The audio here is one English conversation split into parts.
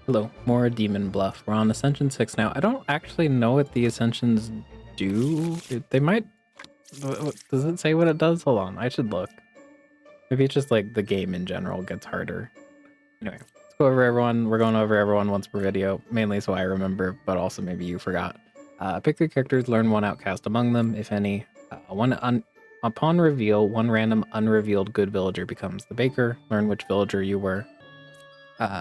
Hello, more Demon Bluff. We're on Ascension 6 now. I don't actually know what the Ascensions do. They might... Does it say what it does? Hold on, I should look. Maybe it's just like the game in general gets harder. Anyway, let's go over everyone. We're going over everyone once per video, mainly so I remember, but also maybe you forgot. Pick 3 characters, learn 1 outcast among them, if any. Upon reveal, 1 random unrevealed good villager becomes the baker. Learn which villager you were.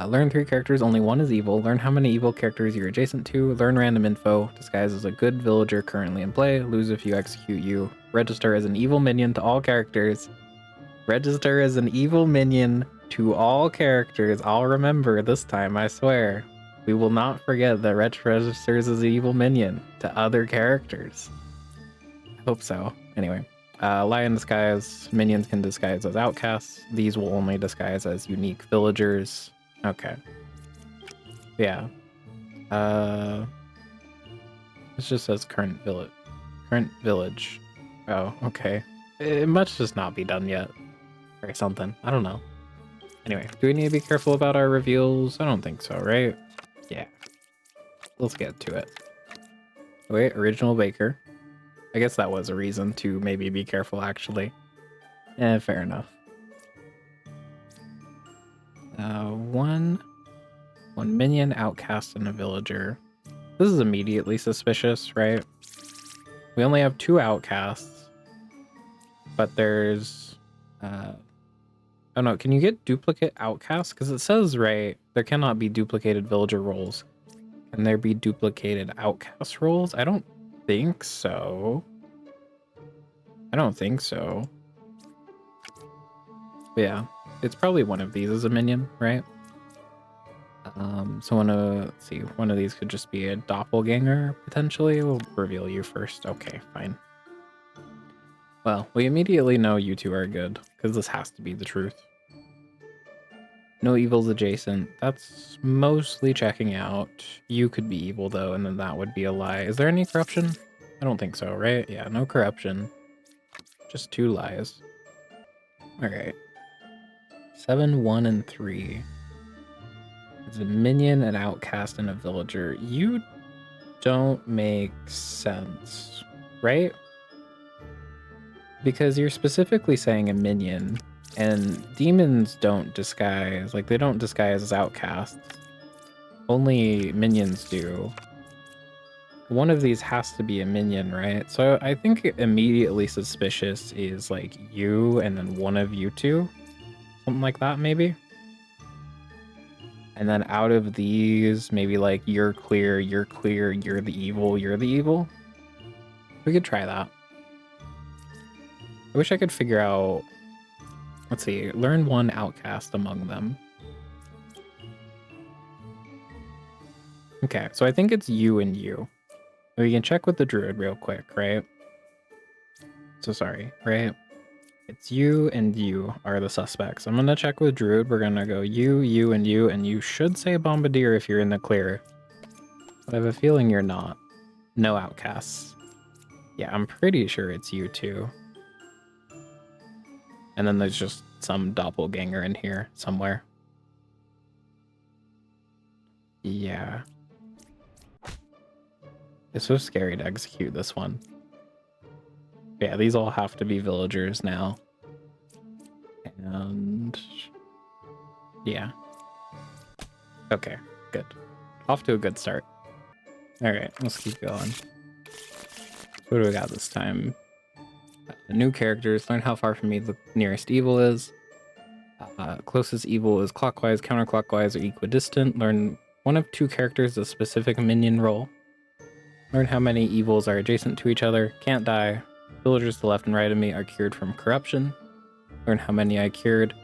Learn 3 characters, only 1 is evil. Learn how many evil characters you're adjacent to. Learn random info. Disguise as a good villager currently in play. Lose if you execute you. Register as an evil minion to all characters. Register as an evil minion to all characters. I'll remember this time, I swear. We will not forget that Wretch registers as an evil minion to other characters. I hope so. Anyway. Lie in disguise. Minions can disguise as outcasts. These will only disguise as unique villagers. Okay. Yeah. It just says current village. Current village. Oh, okay. It must just not be done yet. Or something. I don't know. Anyway, do we need to be careful about our reveals? I don't think so, right? Yeah. Let's get to it. Wait, original baker. I guess that was a reason to maybe be careful, actually. Fair enough. One minion, outcast, and a villager. This is immediately suspicious, right? We only have 2 outcasts, but there's... oh no, can you get duplicate outcasts? Because it says, right, there cannot be duplicated villager roles. Can there be duplicated outcast roles? I don't think so. I don't think so. But yeah, it's probably one of these as a minion, right? So let's see, one of these could just be a doppelganger, potentially. We'll reveal you first. Okay, fine. Well, we immediately know you 2 are good, because this has to be the truth. No evils adjacent. That's mostly checking out. You could be evil, though, and then that would be a lie. Is there any corruption? I don't think so, right? Yeah, no corruption. Just 2 lies. Alright. 7, 1, and 3. It's a minion, an outcast, and a villager. You don't make sense, right? Because you're specifically saying a minion, and demons don't disguise. Like, they don't disguise as outcasts. Only minions do. One of these has to be a minion, right? So I think immediately suspicious is, like, you and then one of you 2. Something like that, maybe? And then out of these, maybe like you're clear, you're clear, you're the evil, you're the evil. We could try that. I wish I could figure out... Let's see, learn 1 outcast among them. Okay, so I think it's you and you. We can check with the druid real quick, right? So sorry, right? It's you and you are the suspects. I'm gonna check with druid. We're gonna go you, and you should say bombardier if you're in the clear. But I have a feeling you're not. No outcasts. Yeah, I'm pretty sure it's you 2. And then there's just some doppelganger in here somewhere. Yeah. It's so scary to execute this one. Yeah, these all have to be villagers now. And... yeah. Okay, good. Off to a good start. Alright, let's keep going. What do we got this time? New characters. Learn how far from me the nearest evil is. Closest evil is clockwise, counterclockwise, or equidistant. Learn 1 of 2 characters a specific minion role. Learn how many evils are adjacent to each other. Can't die. Villagers to the left and right of me are cured from corruption. Learn how many I cured.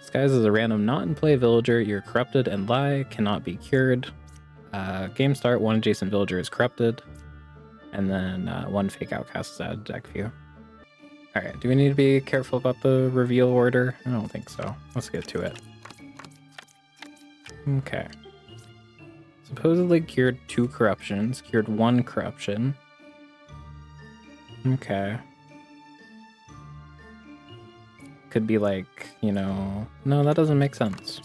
Disguise as a random not in play villager. You're corrupted and lie. Cannot be cured. Game start. 1 adjacent villager is corrupted. And then 1 fake outcast is added to deck view. Alright, do we need to be careful about the reveal order? I don't think so. Let's get to it. Okay. Supposedly cured 2 corruptions, cured 1 corruption. Okay. Could be like, you know... No, that doesn't make sense.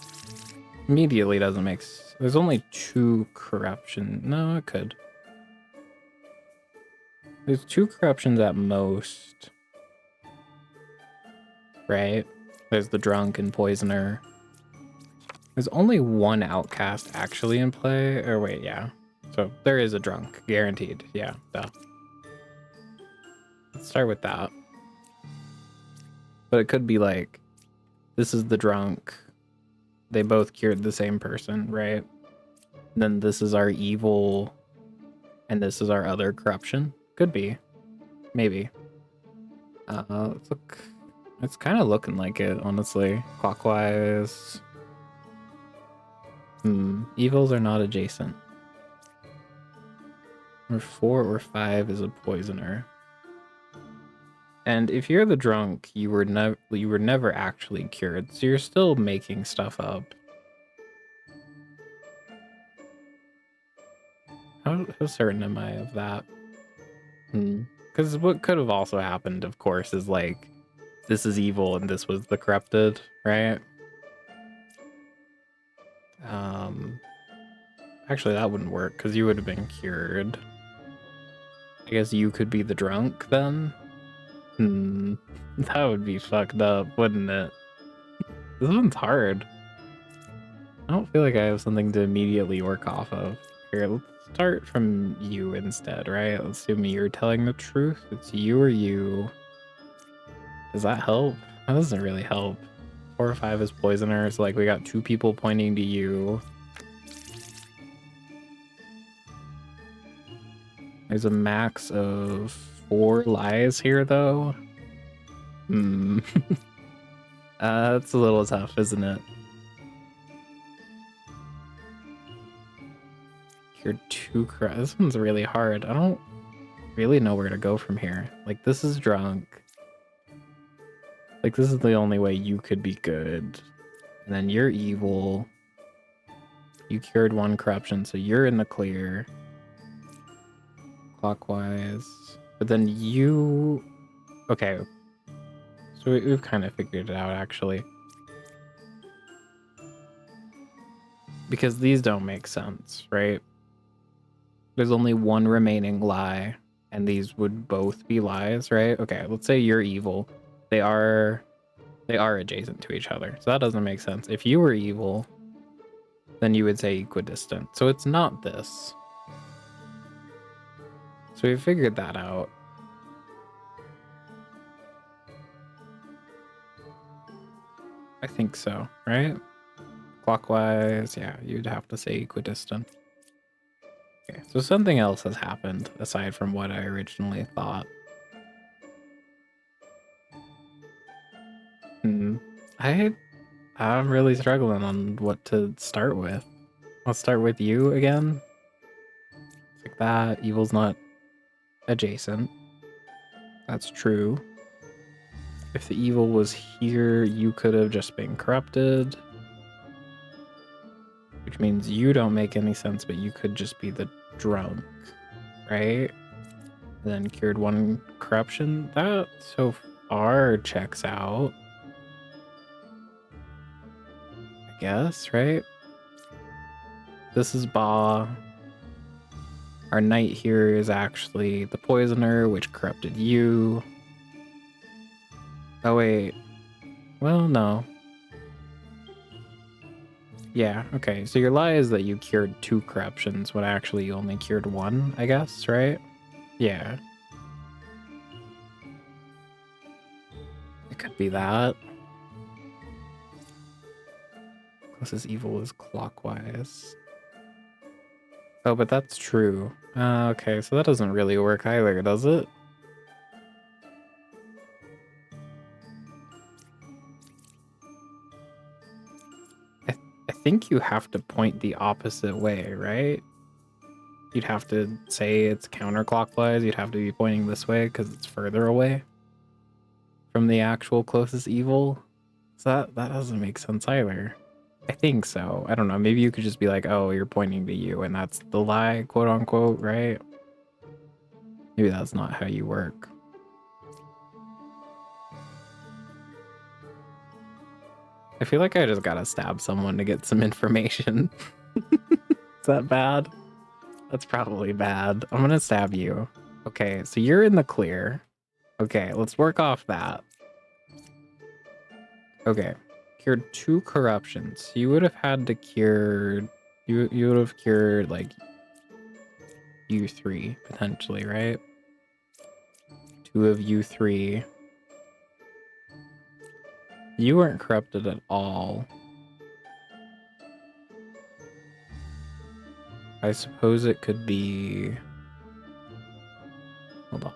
Immediately doesn't make There's only 2 corruption. No, it could. There's 2 corruptions at most. Right? There's the drunk and poisoner. There's only 1 outcast actually in play. Or wait, yeah. So there is a drunk, guaranteed. Yeah, duh. Let's start with that. But it could be like, this is the drunk. They both cured the same person, right? Then this is our evil, and this is our other corruption. Could be. Maybe. Let's look. It's kind of looking like it, honestly. Clockwise. Evils are not adjacent. Or 4 or 5 is a poisoner. And if you're the drunk, you were never actually cured, so you're still making stuff up. How certain am I of that? Because what could have also happened, of course, is like, this is evil and this was the corrupted, right? Actually, that wouldn't work because you would have been cured. I guess you could be the drunk then? That would be fucked up, wouldn't it? This one's hard. I don't feel like I have something to immediately work off of. Here, let's start from you instead, right? Let's assume you're telling the truth. It's you or you. Does that help? That doesn't really help. 4 or 5 is poisoners. Like, we got 2 people pointing to you. There's a max of 4 lies here, though. That's a little tough, isn't it? You're 2 This one's really hard. I don't really know where to go from here. Like, this is drunk. Like, this is the only way you could be good. And then you're evil. You cured 1 corruption, so you're in the clear. Clockwise. But then you... Okay. So we've kind of figured it out, actually. Because these don't make sense, right? There's only 1 remaining lie, and these would both be lies, right? Okay, let's say you're evil. They are adjacent to each other, so that doesn't make sense. If you were evil, then you would say equidistant. So it's not this. So we figured that out. I think so, right? Clockwise, yeah, you'd have to say equidistant. Okay, so something else has happened aside from what I originally thought. I'm really struggling on what to start with. Let's start with you again. It's like that. Evil's not adjacent. That's true. If the evil was here, you could have just been corrupted. Which means you don't make any sense, but you could just be the drunk, right? And then cured 1 corruption. That so far checks out. I guess, right? This is Ba. Our knight here is actually the poisoner, which corrupted you. Oh, wait. Well, no. Yeah, okay. So your lie is that you cured 2 corruptions when actually you only cured 1, I guess, right? Yeah. It could be that. Closest evil is clockwise. Oh, but that's true. Okay, so that doesn't really work either, does it? I think you have to point the opposite way, right? You'd have to say it's counterclockwise. You'd have to be pointing this way because it's further away from the actual closest evil. So that doesn't make sense either. I think so. I don't know. Maybe you could just be like, oh, you're pointing to you, and that's the lie, quote unquote, right? Maybe that's not how you work. I feel like I just gotta stab someone to get some information. Is that bad? That's probably bad. I'm gonna stab you. Okay, so you're in the clear. Okay, let's work off that. Okay, cured 2 corruptions. You would have had to cure... You would have cured, like, you 3, potentially, right? 2 of you 3. You weren't corrupted at all. I suppose it could be... Hold on.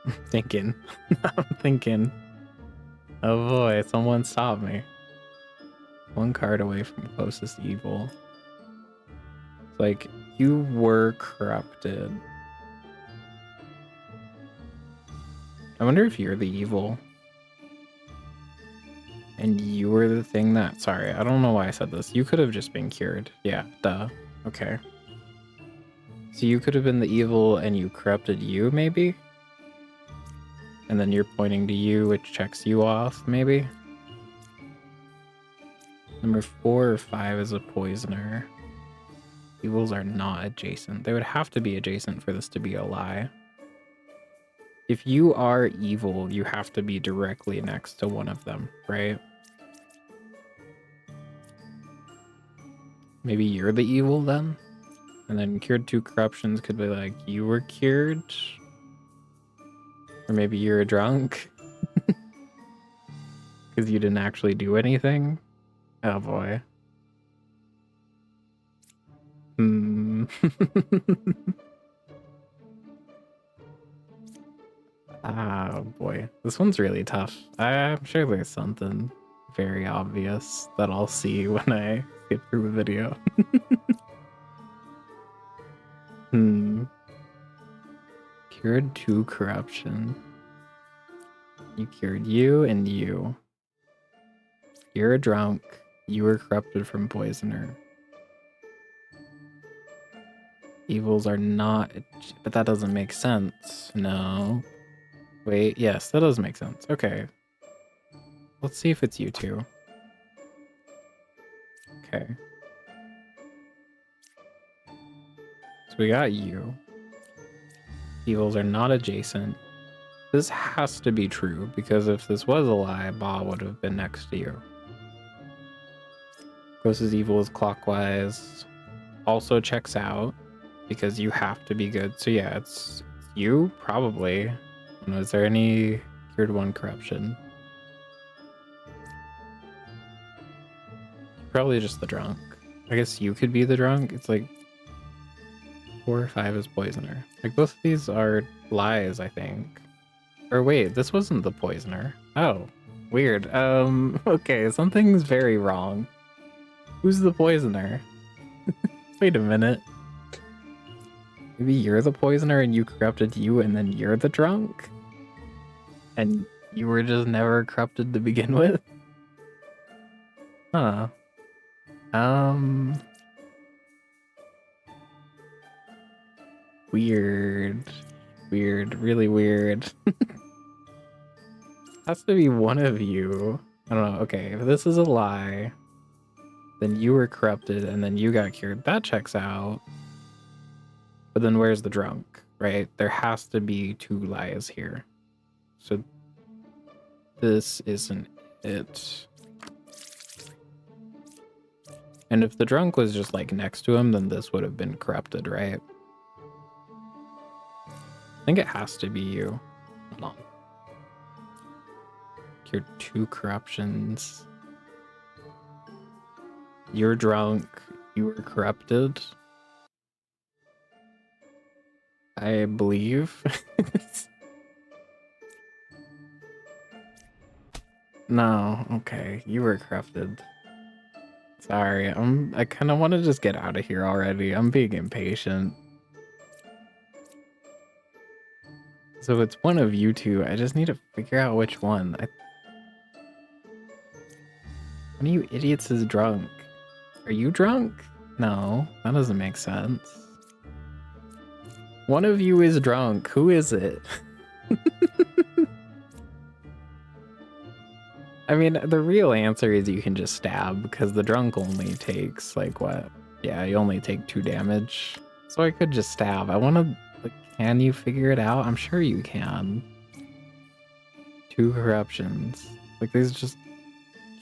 I'm thinking. I'm thinking. Oh boy, someone stop me. 1 card away from closest evil. It's like, you were corrupted. I wonder if you're the evil. And you were the thing that... Sorry, I don't know why I said this. You could have just been cured. Yeah, duh. Okay. So you could have been the evil and you corrupted you, maybe? And then you're pointing to you, which checks you off, maybe? Number 4 or 5 is a poisoner. Evils are not adjacent. They would have to be adjacent for this to be a lie. If you are evil, you have to be directly next to one of them, right? Maybe you're the evil then? And then cured 2 corruptions could be like, you were cured? Or maybe you're a drunk? Because you didn't actually do anything? Oh boy. Oh boy. This one's really tough. I'm sure there's something very obvious that I'll see when I skip through a video. Cured 2 corruption. You cured you and you. You're a drunk. You were corrupted from poisoner. Evils are not... But that doesn't make sense. No. Wait, yes, that does make sense. Okay. Let's see if it's you two. Okay. So we got you. Evils are not adjacent. This has to be true, because if this was a lie, Ba would have been next to you. Closest evil is clockwise. Also checks out, because you have to be good. So yeah, it's you, probably. I don't know, is there any cured 1 corruption? Probably just the drunk. I guess you could be the drunk. It's like 4 or 5 is poisoner. Like both of these are lies, I think. Or wait, this wasn't the poisoner. Oh, weird. Okay, something's very wrong. Who's the poisoner? Wait a minute. Maybe you're the poisoner and you corrupted you and then you're the drunk? And you were just never corrupted to begin with? Huh. Weird. Weird. Really weird. Has to be one of you. I don't know. Okay, if this is a lie, then you were corrupted and then you got cured. That checks out. But then where's the drunk, right? There has to be 2 lies here. So this isn't it. And if the drunk was just like next to him, then this would have been corrupted, right? I think it has to be you. Hold on. Cured 2 corruptions. You're drunk. You were corrupted. I believe. No, okay. You were corrupted. Sorry, I kind of want to just get out of here already. I'm being impatient. So it's one of you two. I just need to figure out which one. One of you idiots is drunk. Are you drunk? No, that doesn't make sense. One of you is drunk. Who is it? I mean, the real answer is you can just stab, because the drunk only takes, like, what? Yeah, you only take 2 damage. So I could just stab. I want to, like, can you figure it out? I'm sure you can. 2 corruptions. Like, these just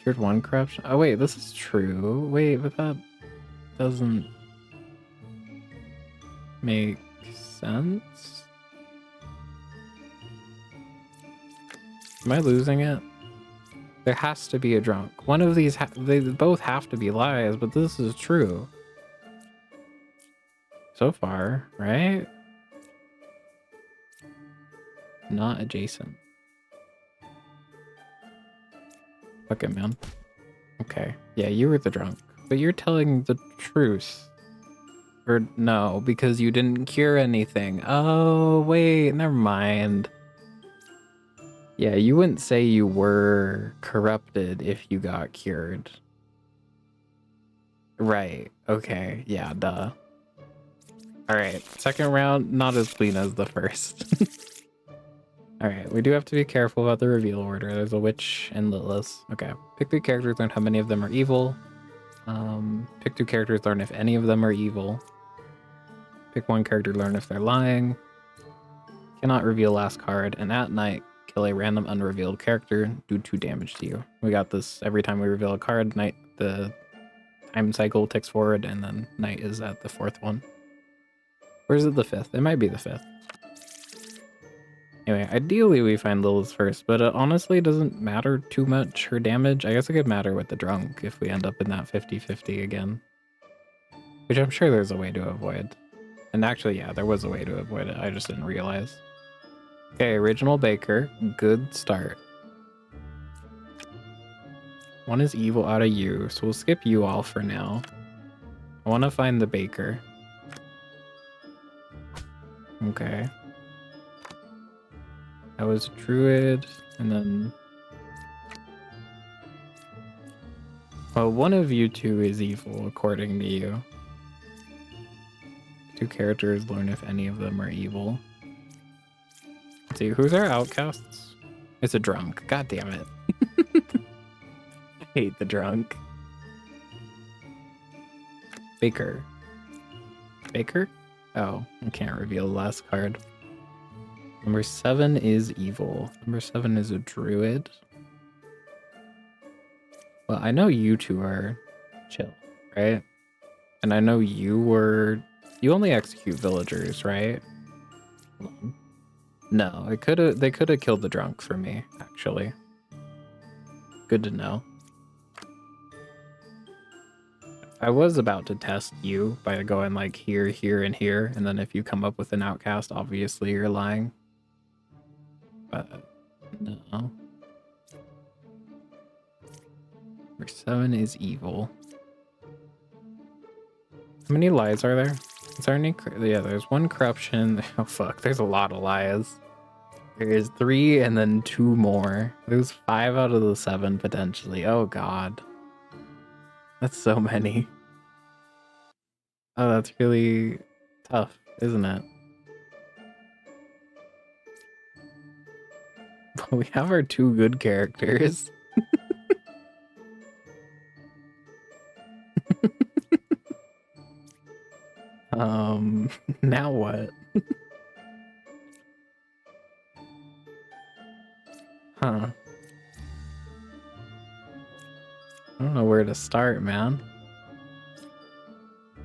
cured 1 corruption. Oh, wait, this is true. Wait, but that doesn't make sense. Am I losing it? There has to be a drunk. One of these, they both have to be lies, but this is true. So far, right? Not adjacent. Fuck it, man. Okay. Yeah, you were the drunk. But you're telling the truth. Or no, because you didn't cure anything. Oh, wait, never mind. Yeah, you wouldn't say you were corrupted if you got cured. Right. Okay. Yeah, duh. Alright. Second round, not as clean as the first. Alright, we do have to be careful about the reveal order. There's a witch and Lilith. Okay. Pick 3 characters, learn how many of them are evil. Pick 2 characters, learn if any of them are evil. Pick 1 character, learn if they're lying. Cannot reveal last card, and at night, kill a random unrevealed character, do 2 damage to you. We got this every time we reveal a card. Night, the time cycle ticks forward, and then night is at the 4th one. Or is it the 5th? It might be the 5th. Anyway, ideally we find Lilith first, but it honestly doesn't matter too much her damage. I guess it could matter with the drunk if we end up in that 50-50 again. Which I'm sure there's a way to avoid. And actually, yeah, there was a way to avoid it. I just didn't realize. Okay, original baker. Good start. 1 is evil out of you, so we'll skip you all for now. I want to find the baker. Okay. That was druid, and then... well, 1 of you 2 is evil, according to you. 2 characters, learn if any of them are evil. Let's see, who's our outcasts? It's a drunk. God damn it. I hate the drunk. Baker. Baker? Oh, I can't reveal the last card. Number 7 is evil. Number 7 is a druid. Well, I know you 2 are chill, right? And I know you only execute villagers, right? No, they could have killed the drunk for me, actually. Good to know. I was about to test you by going like here, here, and here, and then if you come up with an outcast, obviously you're lying. But no. Number 7 is evil. How many lies are there? Is there any? Yeah, there's 1 corruption. Oh fuck, there's a lot of lies. There is 3 and then 2 more. There's 5 out of the 7 potentially. Oh god. That's so many. Oh, that's really tough, isn't it? But we have our 2 good characters. Now what? Huh. I don't know where to start, man.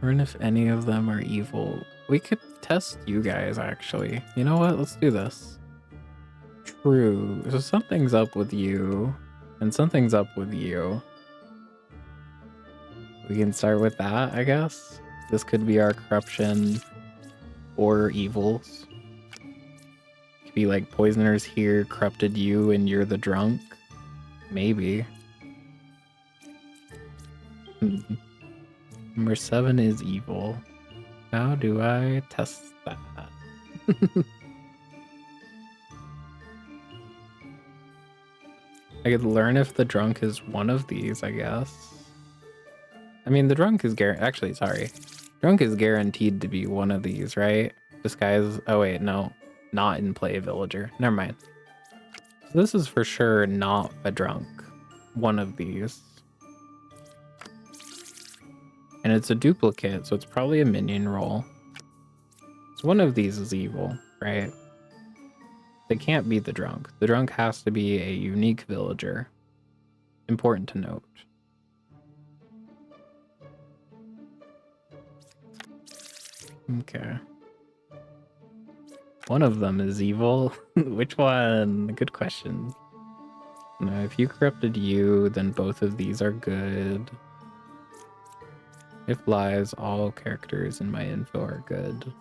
Learn if any of them are evil. We could test you guys, actually. You know what? Let's do this. True. So something's up with you, and something's up with you. We can start with that, I guess. This could be our corruption or evils. Could be like poisoners here corrupted you and you're the drunk. Maybe. Number 7 is evil. How do I test that? I could learn if the drunk is one of these, I guess. I mean, the drunk is actually, sorry. Drunk is guaranteed to be one of these, right? Disguise. Oh, wait, no. Not in play villager. Never mind. So this is for sure not a drunk. one of these. And it's a duplicate, so it's probably a minion role. So one of these is evil, right? They can't be the drunk. The drunk has to be a unique villager. Important to note. Okay. One of them is evil. Which one? Good question. No, if you corrupted you, then both of these are good. If lies, all characters in my info are good.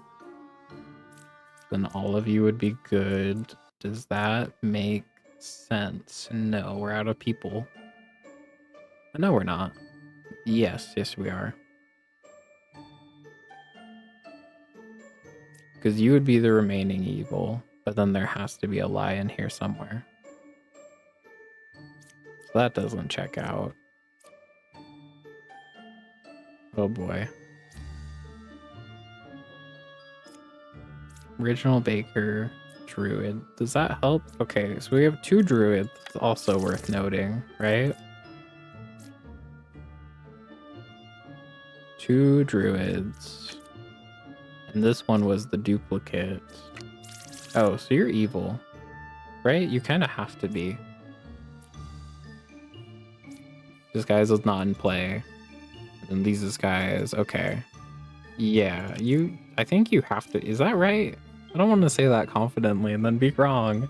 Then all of you would be good. Does that make sense? No, we're out of people. No, we're not. Yes, we are. Because you would be the remaining evil, but then there has to be a lie in here somewhere. So that doesn't check out. Oh boy. Original Baker, Druid. Does that help? Okay, so we have 2 Druids, also worth noting, right? 2 Druids. And this one was the duplicate. Oh, so you're evil, right? You kind of have to be. This guy's is not in play. And these is guys, okay. Yeah, I think you have to, is that right? I don't want to say that confidently and then be wrong.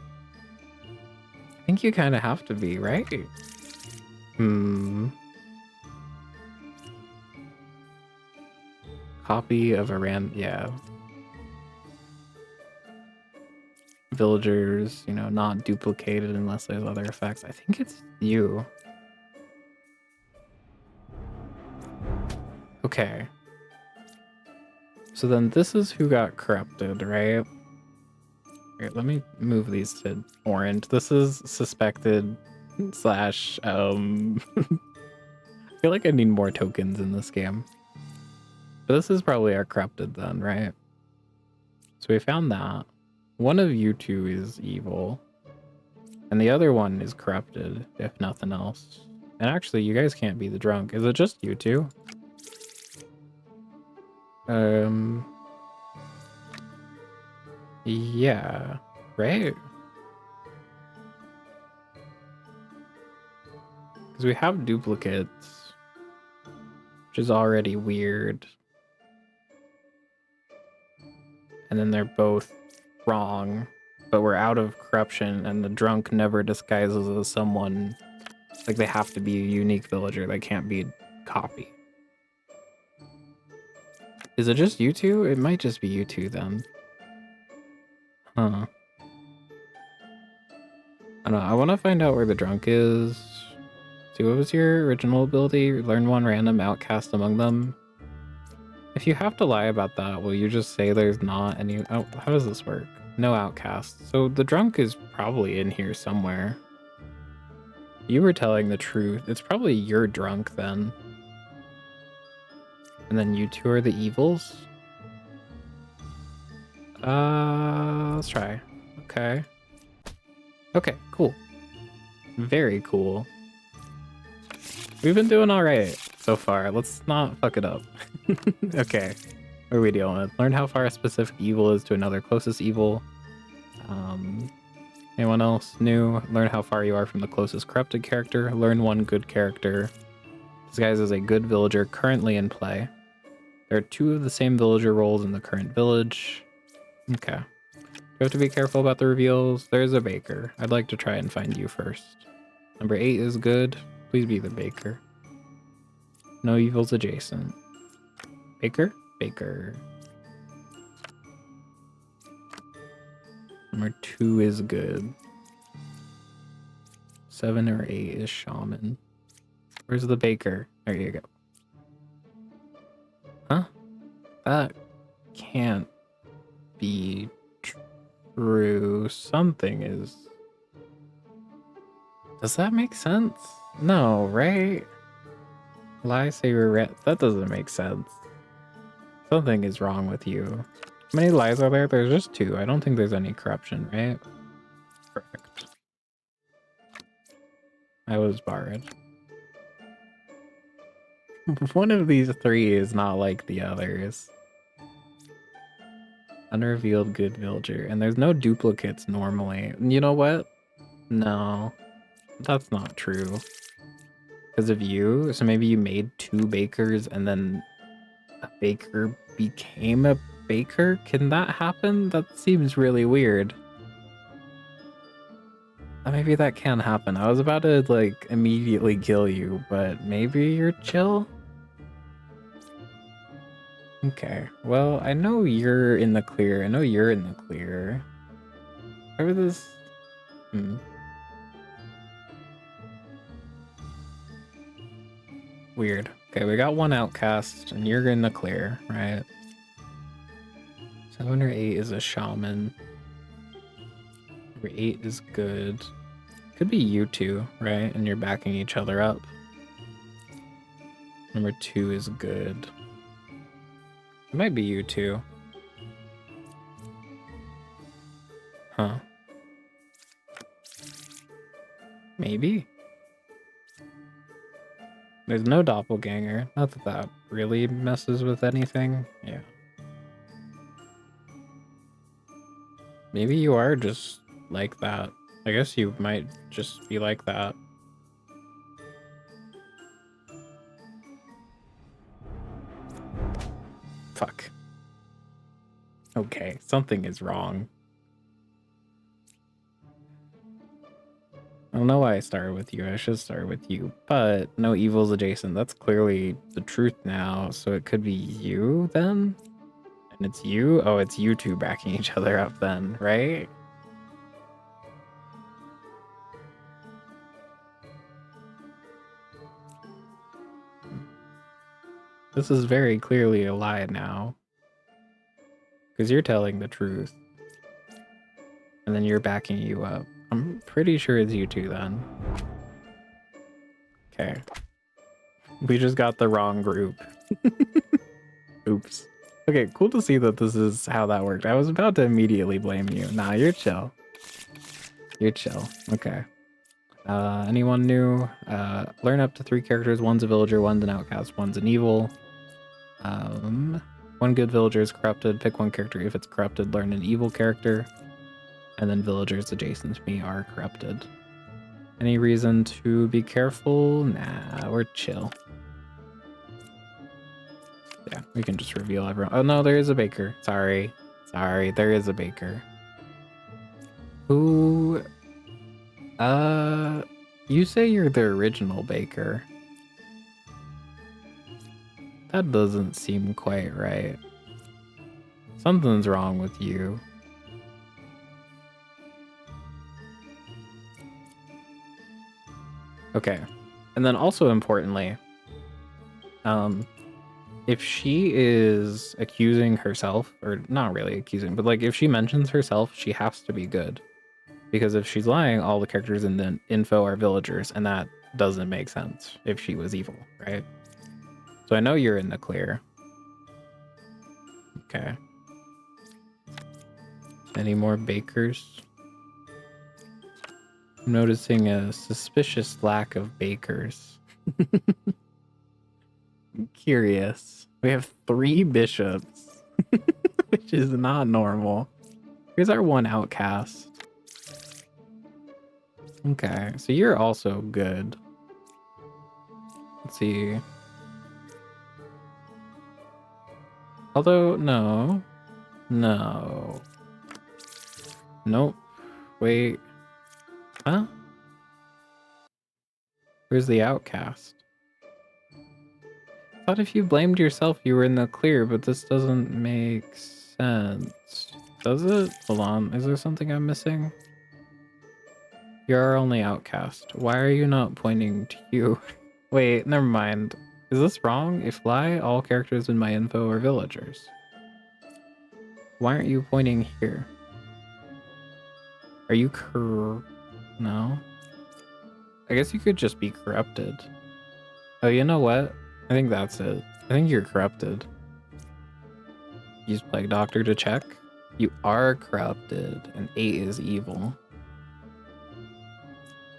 I think you kind of have to be, right? Copy of a yeah. Villagers, you know, not duplicated unless there's other effects. I think it's you. Okay. So then this is who got corrupted, right? Here, let me move these to orange. This is suspected / I feel like I need more tokens in this game. But this is probably our corrupted then, right? So we found that. One of you two is evil. And the other one is corrupted, if nothing else. And actually, you guys can't be the drunk. Is it just you two? Yeah, right? Because we have duplicates, which is already weird. And then they're both wrong, but we're out of corruption, and the drunk never disguises as someone. Like, they have to be a unique villager. They can't be a copy. Is it just you two? It might just be you two then. Huh. I don't know. I want to find out where the drunk is. See, what was your original ability? Learn one random outcast among them. If you have to lie about that, will you just say there's not any... Oh, how does this work? No outcasts. So the drunk is probably in here somewhere. You were telling the truth. It's probably your drunk then. And then you two are the evils? Let's try. Okay. Okay, cool. Very cool. We've been doing all right so far. Let's not fuck it up. Okay. What are we dealing with? Learn how far a specific evil is to another closest evil. Anyone else new? Learn how far you are from the closest corrupted character. Learn one good character. This guy is a good villager currently in play. There are 2 of the same villager roles in the current village. Okay. Do you have to be careful about the reveals? There's a baker. I'd like to try and find you first. Number 8 is good. Please be the baker. No evils adjacent. Baker? Baker. Number 2 is good. 7 or 8 is shaman. Where's the baker? There you go. Huh? That can't be true. Something is... Does that make sense? No, right? Lie, say you're that doesn't make sense. Something is wrong with you. How many lies are there? There's just 2. I don't think there's any corruption, right? Perfect. I was Bard. One of these three is not like the others. Unrevealed good villager. And there's no duplicates normally. You know what? No, that's not true. Because of you? So maybe you made 2 bakers and then a baker became a baker? Can that happen? That seems really weird. Maybe that can happen. I was about to like immediately kill you, but maybe you're chill? Okay, well, I know you're in the clear. I know you're in the clear. Where was this? Weird. Okay, we got 1 outcast, and you're in the clear, right? 7 or 8 is a shaman. Number 8 is good. Could be you two, right? And you're backing each other up. Number 2 is good. It might be you two. Huh. Maybe. There's no doppelganger. Not that that really messes with anything. Yeah. Maybe you are just like that. I guess you might just be like that. Fuck. Okay, something is wrong. I don't know why I started with you. I should start with you, but no evils adjacent. That's clearly the truth now. So it could be you then? And it's you? Oh, it's you two backing each other up then, right? This is very clearly a lie now. Because you're telling the truth. And then you're backing you up. I'm pretty sure it's you two then. Okay. We just got the wrong group. Oops. Okay, cool to see that this is how that worked. I was about to immediately blame you. Nah, you're chill. You're chill. Okay. Anyone new? Learn up to 3 characters. 1's a villager, 1's an outcast, 1's an evil. 1 good villager is corrupted. Pick 1 character. If it's corrupted, learn an evil character. And then villagers adjacent to me are corrupted. Any reason to be careful? Nah, we're chill. Yeah, we can just reveal everyone. Oh no, there is a baker. Sorry, there is a baker. Who? You say you're the original baker. That doesn't seem quite right. Something's wrong with you. Okay, and then also importantly, if she is accusing herself, or not really accusing, but like if she mentions herself, she has to be good. Because if she's lying, all the characters in the info are villagers, and that doesn't make sense if she was evil, right? So I know you're in the clear. Okay. Any more bakers? I'm noticing a suspicious lack of bakers. I'm curious. We have 3 bishops, which is not normal. Here's our 1 outcast. Okay, so you're also good. Let's see. Although, no. No. Nope. Wait. Huh? Where's the outcast? I thought if you blamed yourself, you were in the clear, but this doesn't make sense. Does it? Hold on. Is there something I'm missing? You're our only outcast. Why are you not pointing to you? Wait, never mind. Is this wrong? If lie, all characters in my info are villagers. Why aren't you pointing here? Are you No? I guess you could just be corrupted. Oh, you know what? I think that's it. I think you're corrupted. Use Plague Doctor to check. You are corrupted, and 8 is evil.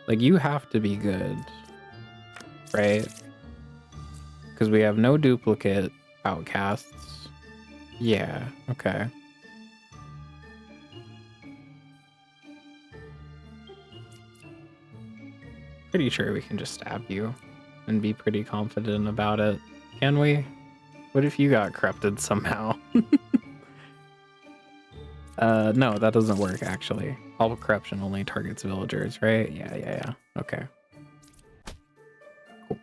Like, you have to be good, right? Because we have no duplicate outcasts. Yeah, okay. Pretty sure we can just stab you and be pretty confident about it. Can we? What if you got corrupted somehow? No, that doesn't work, actually. All corruption only targets villagers, right? Yeah. Okay. Cool.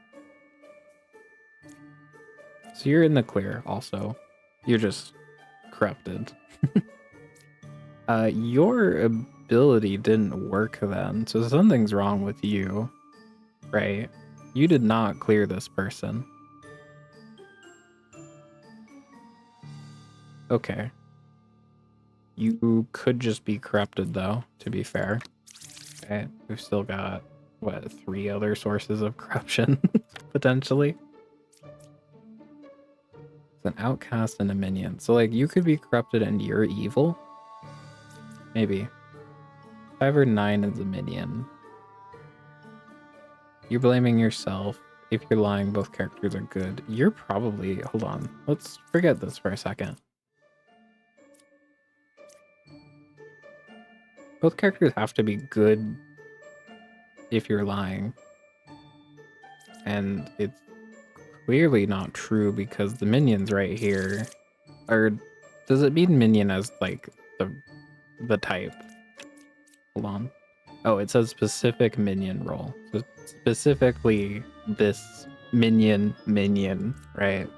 So you're in the clear, also. You're just corrupted. Your ability didn't work then, so something's wrong with you, right? You did not clear this person. Okay. You could just be corrupted, though, to be fair. Okay, we've still got, what, 3 other sources of corruption, potentially? It's an outcast and a minion. So, like, you could be corrupted and you're evil? Maybe. 5 or 9 is a minion. You're blaming yourself. If you're lying, both characters are good. You're probably... Hold on. Let's forget this for a second. Both characters have to be good if you're lying. And it's clearly not true because the minions right here are... Does it mean minion as, like, the type? Hold on. Oh, it says specific minion role. So specifically this minion, right?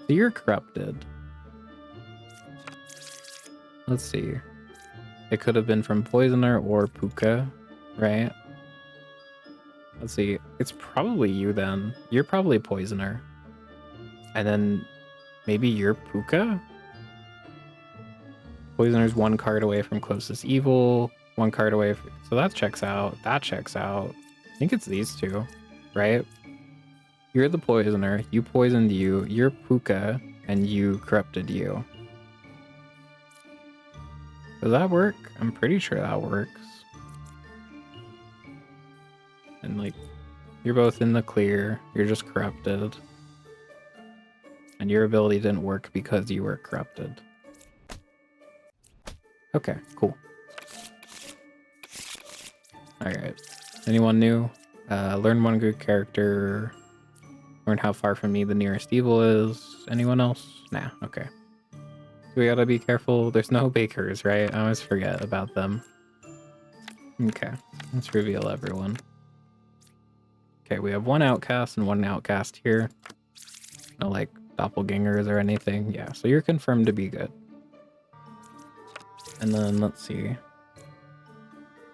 So you're corrupted. Let's see. It could have been from Poisoner or Puka, right? Let's see. It's probably you then. You're probably Poisoner. And then maybe you're Puka? Poisoner's 1 card away from closest evil. 1 card away from... So that checks out. That checks out. I think it's these 2, right? You're the Poisoner. You poisoned you. You're Puka. And you corrupted you. Does that work? I'm pretty sure that works. And, like, you're both in the clear. You're just corrupted. And your ability didn't work because you were corrupted. Okay, cool. Alright. Anyone new? Learn 1 good character. Learn how far from me the nearest evil is. Anyone else? Nah, okay. We gotta be careful. There's no bakers, right? I always forget about them. Okay, let's reveal everyone. Okay, we have 1 outcast and 1 outcast here. No, like, doppelgangers or anything. Yeah, so you're confirmed to be good. And then, let's see.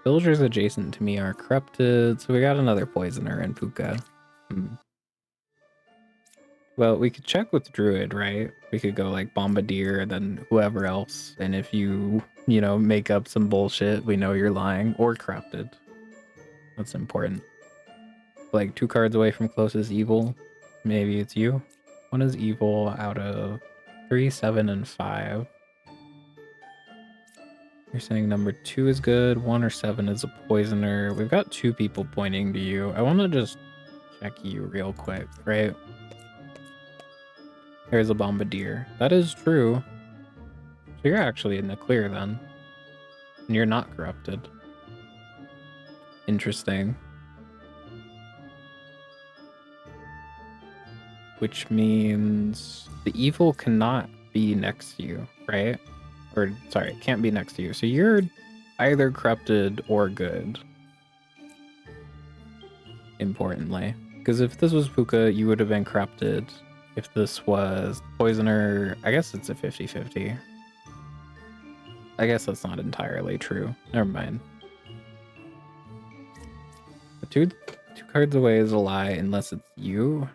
Villagers adjacent to me are corrupted, so we got another poisoner in Puka. Well, we could check with Druid, right? We could go like Bombardier and then whoever else. And if you know, make up some bullshit, we know you're lying or corrupted. That's important. Like 2 cards away from closest evil. Maybe it's you. 1 is evil out of 3, 7, and 5. You're saying number 2 is good. 1 or 7 is a poisoner. We've got 2 people pointing to you. I want to just check you real quick, right? There's a Bombardier. That is true. So you're actually in the clear then. And you're not corrupted. Interesting. Which means the evil cannot be next to you, right? Or, sorry, it can't be next to you. So you're either corrupted or good. Importantly. Because if this was Puka, you would have been corrupted. If this was Poisoner, I guess it's a 50-50. I guess that's not entirely true. Never mind. But two cards away is a lie unless it's you.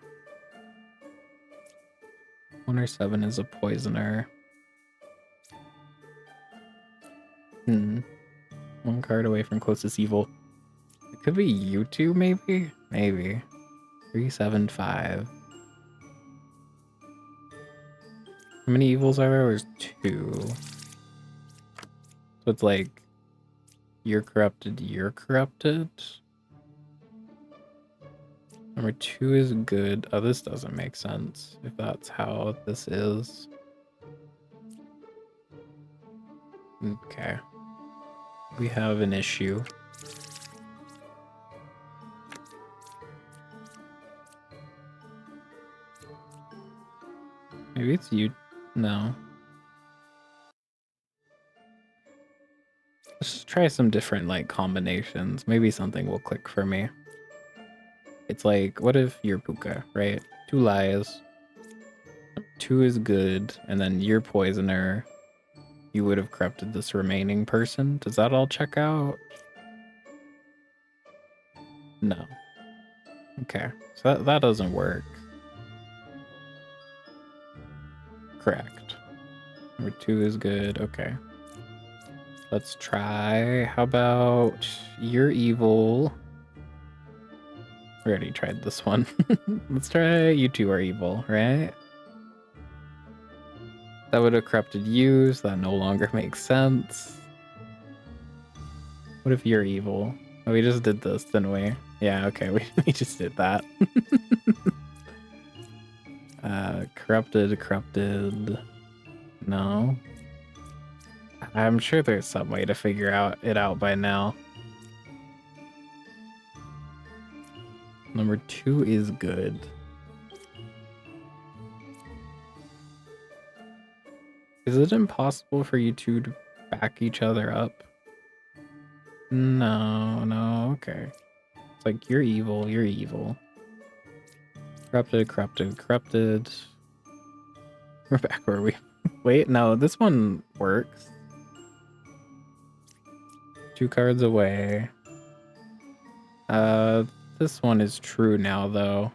1 or 7 is a poisoner. 1 card away from closest evil. It could be you two, maybe? Maybe. 3, 7, 5. How many evils are there? There's 2. So it's like You're corrupted, you're corrupted. Number 2 is good. Oh, this doesn't make sense if that's how this is. Okay. We have an issue. Maybe it's you. No. Let's just try some different like combinations. Maybe something will click for me. It's like, what if you're Puka, right? 2 lies. 2 is good, and then you're poisoner. You would have corrupted this remaining person. Does that all check out? No. Okay, so that doesn't work. Correct. Number 2 is good. Okay. Let's try. How about you're evil? We already tried this one. Let's try you 2 are evil, right? That would have corrupted you, so that no longer makes sense. What if you're evil? Oh, we just did this, didn't we? Yeah, okay, we just did that. Corrupted. No. I'm sure there's some way to figure it out by now. Number 2 is good. Is it impossible for you two to back each other up? No, okay. It's like, you're evil, you're evil. Corrupted. We're back where we... Wait, no, this one works. 2 cards away. This one is true now, though.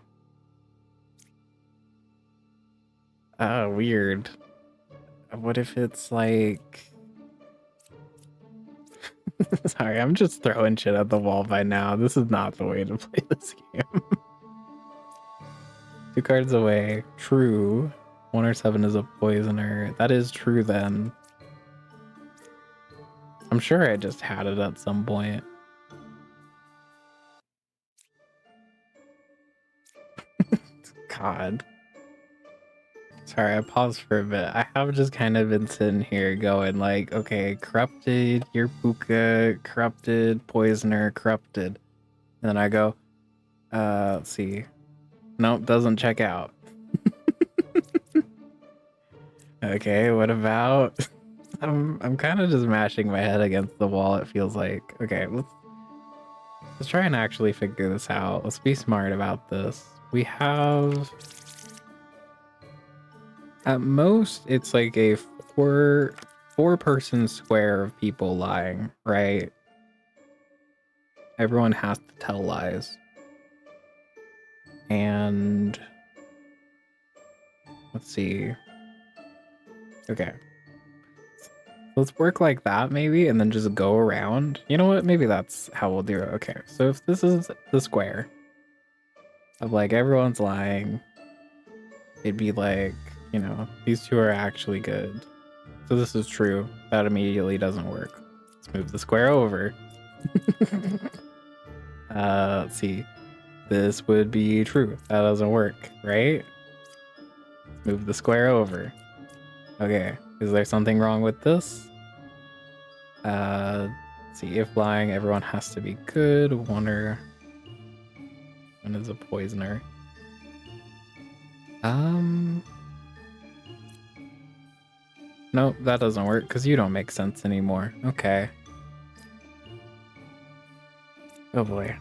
Weird. What if it's like... Sorry, I'm just throwing shit at the wall by now. This is not the way to play this game. 2 cards away. True. 1 or 7 is a poisoner. That is true then. I'm sure I just had it at some point. God. Sorry, I paused for a bit. I have just kind of been sitting here going like, okay, corrupted, you're Puka, corrupted, poisoner, corrupted. And then I go, let's see. Nope, doesn't check out. Okay, what about... I'm kind of just mashing my head against the wall, it feels like. Okay, let's try and actually figure this out. Let's be smart about this. We have... At most, it's like a four-person square of people lying, right? Everyone has to tell lies. And... Let's see. Okay. Let's work like that, maybe, and then just go around. You know what? Maybe that's how we'll do it. Okay, so if this is the square of, like, everyone's lying, it'd be like, you know, these 2 are actually good. So this is true. That immediately doesn't work. Let's move the square over. Let's see. This would be true. That doesn't work, right? Let's move the square over. Okay, is there something wrong with this? Let's see, if lying, everyone has to be good. One is a poisoner. Nope, that doesn't work because you don't make sense anymore. Okay. Oh boy.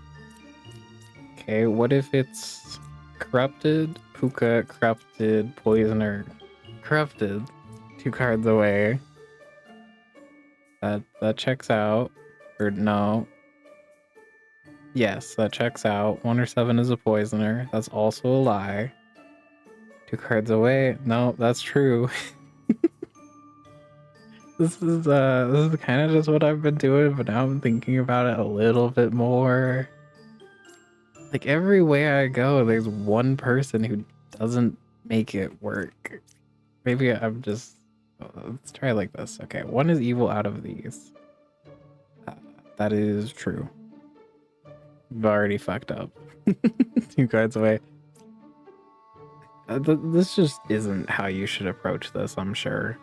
Okay, what if it's corrupted, Puka, corrupted, poisoner, corrupted? 2 cards away. That checks out. Or no. Yes, that checks out. 1 or 7 is a poisoner. That's also a lie. 2 cards away. No, that's true. This is kind of just what I've been doing, but now I'm thinking about it a little bit more. Like, every way I go, there's one person who doesn't make it work. Maybe I'm just... Let's try like this. Okay, 1 is evil out of these. That is true. You've already fucked up. 2 cards away. This just isn't how you should approach this, I'm sure.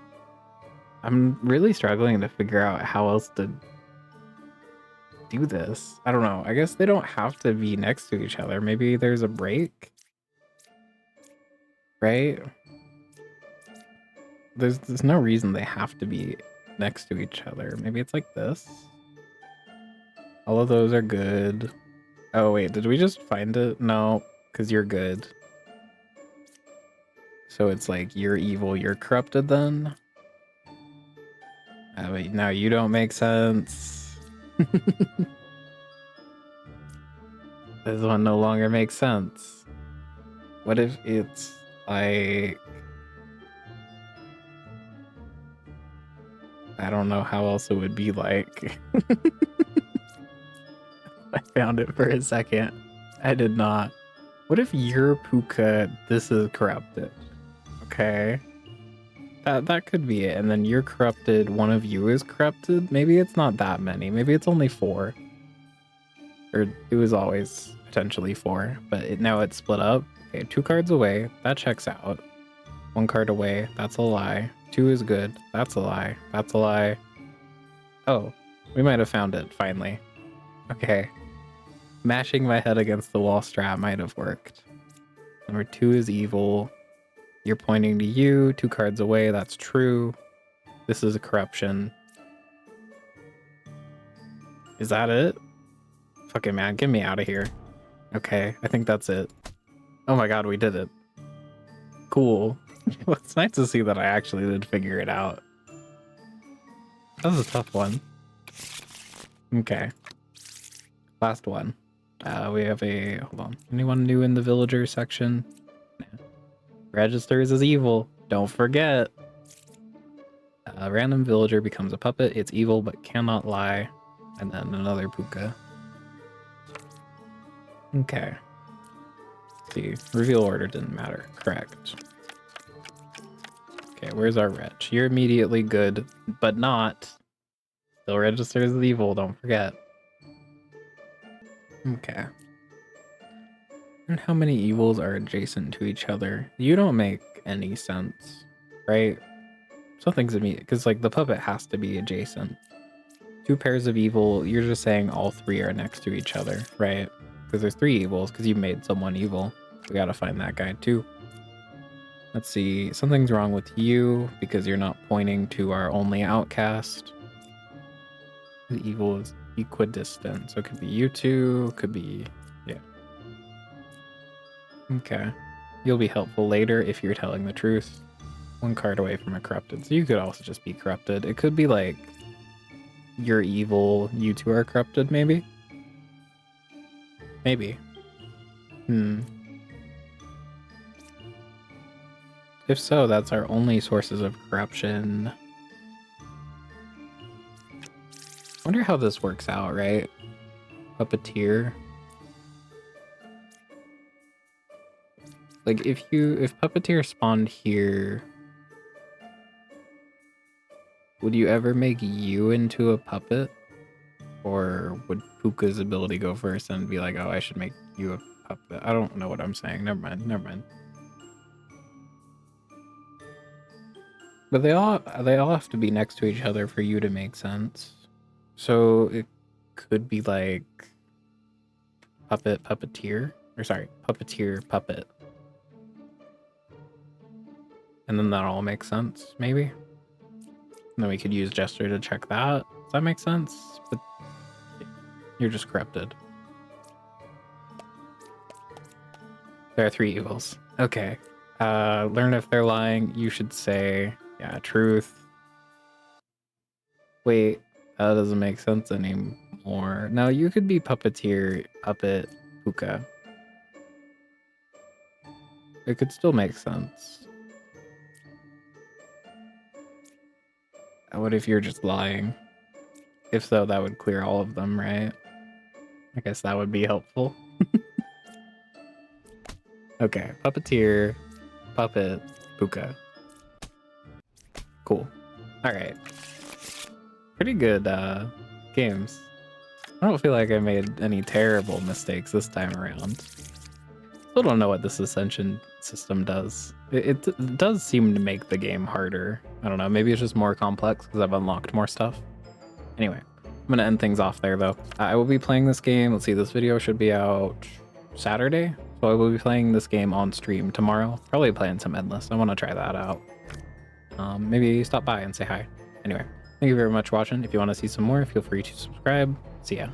I'm really struggling to figure out how else to do this. I don't know. I guess they don't have to be next to each other. Maybe there's a break, right? There's no reason they have to be next to each other. Maybe it's like this. All of those are good. Oh wait, did we just find it? No, because you're good. So it's like you're evil, you're corrupted then? Wait, now you don't make sense. This one no longer makes sense. What if it's like... I don't know how else it would be like. I found it for a second. I did not. What if you're Puka, this is corrupted? Okay. That could be it. And then you're corrupted, one of you is corrupted. Maybe it's not that many. Maybe it's only 4. Or it was always potentially 4, but now it's split up. Okay, 2 cards away. That checks out. 1 card away. That's a lie. 2 is good. That's a lie. That's a lie. Oh, we might have found it finally. Okay. Mashing my head against the wall strat might have worked. Number 2 is evil. You're pointing to you. 2 cards away. That's true. This is a corruption. Is that it? Fucking man, get me out of here. Okay, I think that's it. Oh my god, we did it. Cool. Well, it's nice to see that I actually did figure it out. That was a tough one. Okay. Last one. We have a... Hold on. Anyone new in the villager section? Nah. Registers as evil. Don't forget. A random villager becomes a puppet. It's evil but cannot lie. And then another puka. Okay. Let's see. Reveal order didn't matter. Correct. Okay, where's our wretch? You're immediately good, but not. Still registers as evil, don't forget. Okay. And how many evils are adjacent to each other? You don't make any sense, right? Something's immediate, because like the puppet has to be adjacent. 2 pairs of evil, you're just saying all 3 are next to each other, right? Because there's 3 evils, because you made someone evil. We gotta find that guy too. Let's see, something's wrong with you because you're not pointing to our only outcast. The evil is equidistant, so it could be you two, could be, yeah. Okay. You'll be helpful later if you're telling the truth. 1 card away from a corrupted, so you could also just be corrupted. It could be like, you're evil, you two are corrupted, maybe? Maybe. If so, that's our only sources of corruption. I wonder how this works out, right? Puppeteer. Like if Puppeteer spawned here, would you ever make you into a puppet? Or would Puka's ability go first and be like, oh, I should make you a puppet? I don't know what I'm saying. Never mind. But they all have to be next to each other for you to make sense. So it could be like puppeteer, or sorry, puppeteer, puppet. And then that all makes sense, maybe? And then we could use gesture to check that. Does that make sense? But you're just corrupted. There are 3 evils. Okay. Learn if they're lying. You should say, yeah, truth. Wait, that doesn't make sense anymore. No, you could be puppeteer, puppet, puka. It could still make sense. What if you're just lying? If so, that would clear all of them, right? I guess that would be helpful. Okay, puppeteer, puppet, puka. Cool. All right. Pretty good games. I don't feel like I made any terrible mistakes this time around. Still don't know what this ascension system does. It does seem to make the game harder. I don't know, maybe it's just more complex because I've unlocked more stuff. Anyway, I'm gonna end things off there though. I will be playing this game. Let's see, this video should be out Saturday. So I will be playing this game on stream tomorrow. Probably playing some Endless. I want to try that out. Maybe stop by and say hi. Anyway, thank you very much for watching. If you want to see some more, feel free to subscribe. See ya.